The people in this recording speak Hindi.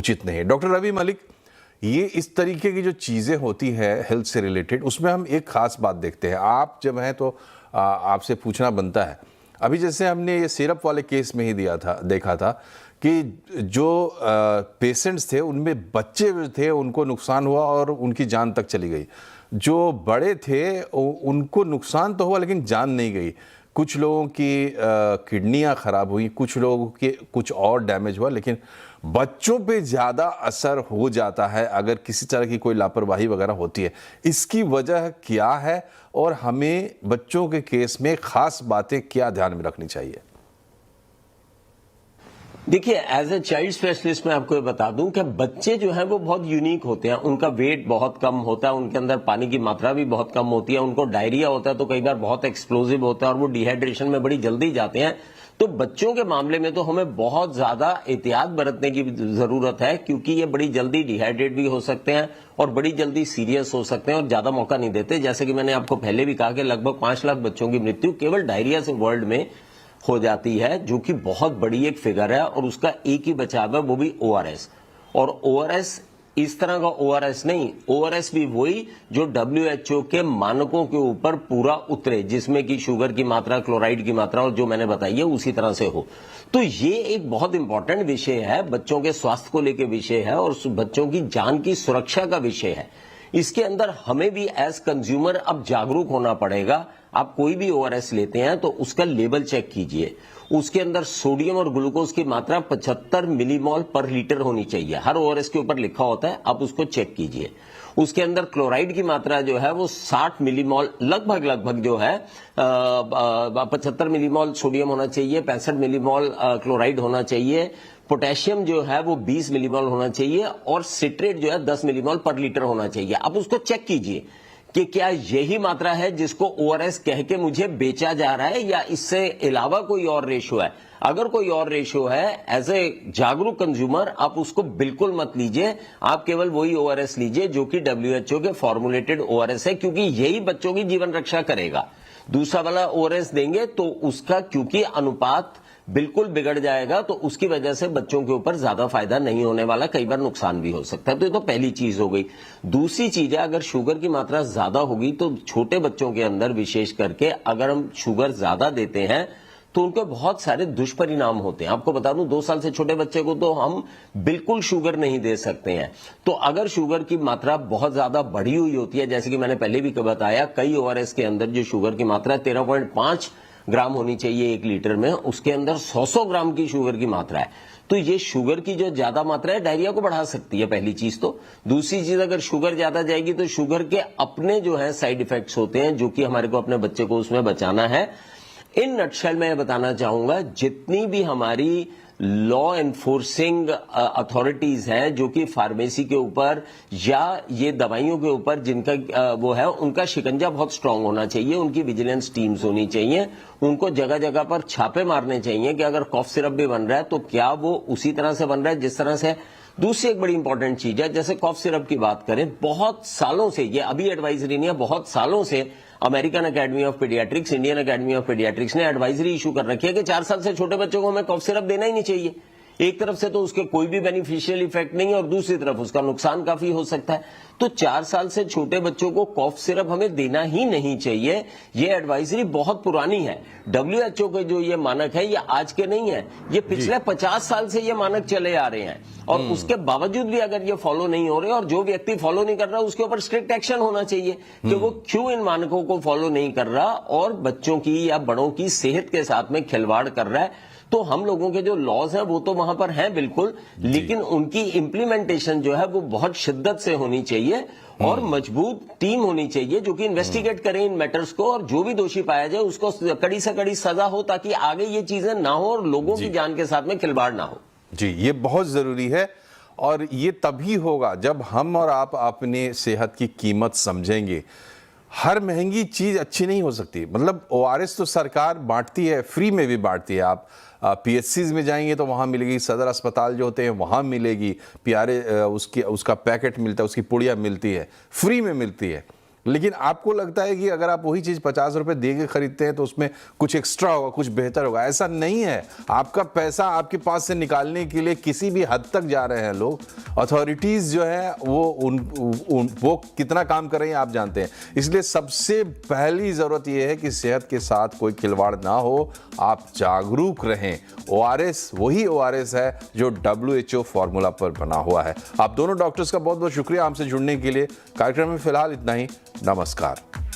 उचित नहीं है। डॉक्टर रवि मलिक, ये इस तरीके की जो चीज़ें होती है हेल्थ से रिलेटेड, उसमें हम एक खास बात देखते हैं। आप जब हैं तो आपसे पूछना बनता है। अभी जैसे हमने ये सिरप वाले केस में ही देखा था कि जो पेशेंट्स थे उनमें बच्चे जो थे उनको नुकसान हुआ और उनकी जान तक चली गई। जो बड़े थे उनको नुकसान तो हुआ लेकिन जान नहीं गई। कुछ लोगों की किडनियां खराब हुई, कुछ लोगों के कुछ और डैमेज हुआ, लेकिन बच्चों पे ज़्यादा असर हो जाता है अगर किसी तरह की कोई लापरवाही वगैरह होती है। इसकी वजह क्या है और हमें बच्चों के केस में खास बातें क्या ध्यान में रखनी चाहिए? देखिए, एज ए चाइल्ड स्पेशलिस्ट मैं आपको ये बता दूं कि बच्चे जो हैं वो बहुत यूनिक होते हैं। उनका वेट बहुत कम होता है, उनके अंदर पानी की मात्रा भी बहुत कम होती है, उनको डायरिया होता है तो कई बार बहुत एक्सप्लोसिव होता है और वो डिहाइड्रेशन में बड़ी जल्दी जाते हैं। तो बच्चों के मामले में तो हमें बहुत ज्यादा एहतियात बरतने की जरूरत है, क्योंकि ये बड़ी जल्दी डिहाइड्रेट भी हो सकते हैं और बड़ी जल्दी सीरियस हो सकते हैं और ज्यादा मौका नहीं देते। जैसे कि मैंने आपको पहले भी कहा कि लगभग 5 लाख बच्चों की मृत्यु केवल डायरिया से वर्ल्ड में हो जाती है, जो कि बहुत बड़ी एक फिगर है। और उसका एक ही बचाव है, वो भी ओआरएस। और ओआरएस इस तरह का ओआरएस नहीं, ओआरएस भी वही जो डब्ल्यूएचओ के मानकों के ऊपर पूरा उतरे, जिसमें कि शुगर की मात्रा, क्लोराइड की मात्रा और जो मैंने बताई है उसी तरह से हो। तो ये एक बहुत इंपॉर्टेंट विषय है, बच्चों के स्वास्थ्य को लेकर विषय है और बच्चों की जान की सुरक्षा का विषय है। इसके अंदर हमें भी एज कंज्यूमर अब जागरूक होना पड़ेगा। आप कोई भी ओआरएस लेते हैं तो उसका लेबल चेक कीजिए। उसके अंदर सोडियम और ग्लूकोज की मात्रा 75 मिलीमोल पर लीटर होनी चाहिए। हर ओआरएस के ऊपर लिखा होता है, आप उसको चेक कीजिए। उसके अंदर क्लोराइड की मात्रा जो है वो 60 मिलीमोल लगभग जो है 75 मिलीमोल सोडियम होना चाहिए, 65 मिलीमोल क्लोराइड होना चाहिए। पोटेशियम जो है वो 20 मिलीमोल होना चाहिए और सिट्रेट जो है 10 मिलीमोल पर लीटर होना चाहिए। आप उसको चेक कीजिए कि क्या यही मात्रा है जिसको ओआरएस कह के मुझे बेचा जा रहा है या इससे अलावा कोई और रेशो है। अगर कोई और रेशो है, एज ए जागरूक कंज्यूमर आप उसको बिल्कुल मत लीजिए। आप केवल वही ओआरएस लीजिए जो कि डब्ल्यूएचओ के फॉर्मुलेटेड ओआरएस है, क्योंकि यही बच्चों की जीवन रक्षा करेगा। दूसरा वाला ओआरएस देंगे तो उसका क्योंकि अनुपात बिल्कुल बिगड़ जाएगा, तो उसकी वजह से बच्चों के ऊपर ज्यादा फायदा नहीं होने वाला, कई बार नुकसान भी हो सकता है। तो ये तो पहली चीज हो गई। दूसरी चीज है, अगर शुगर की मात्रा ज्यादा होगी तो छोटे बच्चों के अंदर विशेष करके अगर हम शुगर ज्यादा देते हैं तो उनके बहुत सारे दुष्परिणाम होते हैं। आपको बता दूं, 2 साल से छोटे बच्चे को तो हम बिल्कुल शुगर नहीं दे सकते हैं। तो अगर शुगर की मात्रा बहुत ज्यादा बढ़ी हुई होती है, जैसे कि मैंने पहले भी बताया, कई ओआरएस के अंदर जो शुगर की मात्रा 13.5 ग्राम होनी चाहिए 1 लीटर में, उसके अंदर 100 ग्राम की शुगर की मात्रा है। तो ये शुगर की जो ज्यादा मात्रा है डायरिया को बढ़ा सकती है, पहली चीज तो। दूसरी चीज, अगर शुगर ज्यादा जाएगी तो शुगर के अपने जो है साइड इफेक्ट्स होते हैं, जो कि हमारे को अपने बच्चे को उसमें बचाना है। इन नटशेल में बताना चाहूंगा, जितनी भी हमारी लॉ एनफोर्सिंग अथॉरिटीज हैं जो कि फार्मेसी के ऊपर या ये दवाइयों के ऊपर जिनका वो है, उनका शिकंजा बहुत स्ट्रांग होना चाहिए, उनकी विजिलेंस टीम्स होनी चाहिए, उनको जगह जगह पर छापे मारने चाहिए कि अगर कॉफ सिरप भी बन रहा है तो क्या वो उसी तरह से बन रहा है जिस तरह से। दूसरी एक बड़ी इंपॉर्टेंट चीज है, जैसे कॉफ सिरप की बात करें, बहुत सालों से, ये अभी एडवाइजरी नहीं है, बहुत सालों से American academy of paediatrics, Indian academy of paediatrics ने एडवाइजरी इशू कर रखी है कि 4 साल से छोटे बच्चों को हमें कॉफ सिरप देना ही नहीं चाहिए। एक तरफ से तो उसके कोई भी बेनिफिशियल इफेक्ट नहीं है और दूसरी तरफ उसका नुकसान काफी हो सकता है। तो 4 साल से छोटे बच्चों को कॉफ सिरप हमें देना ही नहीं चाहिए। ये एडवाइजरी बहुत पुरानी है। डब्ल्यूएचओ के जो ये मानक है ये आज के नहीं है, ये पिछले 50 साल से ये मानक चले आ रहे हैं और उसके बावजूद भी अगर ये फॉलो नहीं हो रहे और जो व्यक्ति फॉलो नहीं कर रहा उसके ऊपर स्ट्रिक्ट एक्शन होना चाहिए कि वो क्यों इन मानकों को फॉलो नहीं कर रहा और बच्चों की या बड़ों की सेहत के साथ में खिलवाड़ कर रहा है। तो हम लोगों के जो लॉज हैं वो तो वहां पर हैं बिल्कुल, लेकिन उनकी इंप्लीमेंटेशन जो है वो बहुत शिद्दत से होनी चाहिए और मजबूत टीम होनी चाहिए जो कि इन्वेस्टिगेट करे इन मैटर्स को और जो भी दोषी पाया जाए उसको कड़ी से कड़ी सजा हो, ताकि आगे ये चीजें ना हो और लोगों की जान के साथ में खिलवाड़ ना हो। जी, ये बहुत जरूरी है और ये तभी होगा जब हम और आप अपने सेहत की कीमत समझेंगे। हर महंगी चीज अच्छी नहीं हो सकती। मतलब ओआरएस तो सरकार बांटती है, फ्री में भी बांटती है। आप पीएचसीज में जाएंगे तो वहाँ मिलेगी, सदर अस्पताल जो होते हैं वहाँ मिलेगी, उसका पैकेट मिलता है, उसकी पुड़िया मिलती है, फ्री में मिलती है। लेकिन आपको लगता है कि अगर आप वही चीज़ 50 रुपए दे के खरीदते हैं तो उसमें कुछ एक्स्ट्रा होगा, कुछ बेहतर होगा। ऐसा नहीं है। आपका पैसा आपके पास से निकालने के लिए किसी भी हद तक जा रहे हैं लोग। अथॉरिटीज़ जो है वो कितना काम कर रही हैं आप जानते हैं। इसलिए सबसे पहली ज़रूरत यह है कि सेहत के साथ कोई खिलवाड़ ना हो, आप जागरूक रहें। ORS वही ORS है जो WHO फॉर्मूला पर बना हुआ है। आप दोनों डॉक्टर्स का बहुत बहुत शुक्रिया हमसे जुड़ने के लिए। कार्यक्रम में फिलहाल इतना ही। नमस्कार।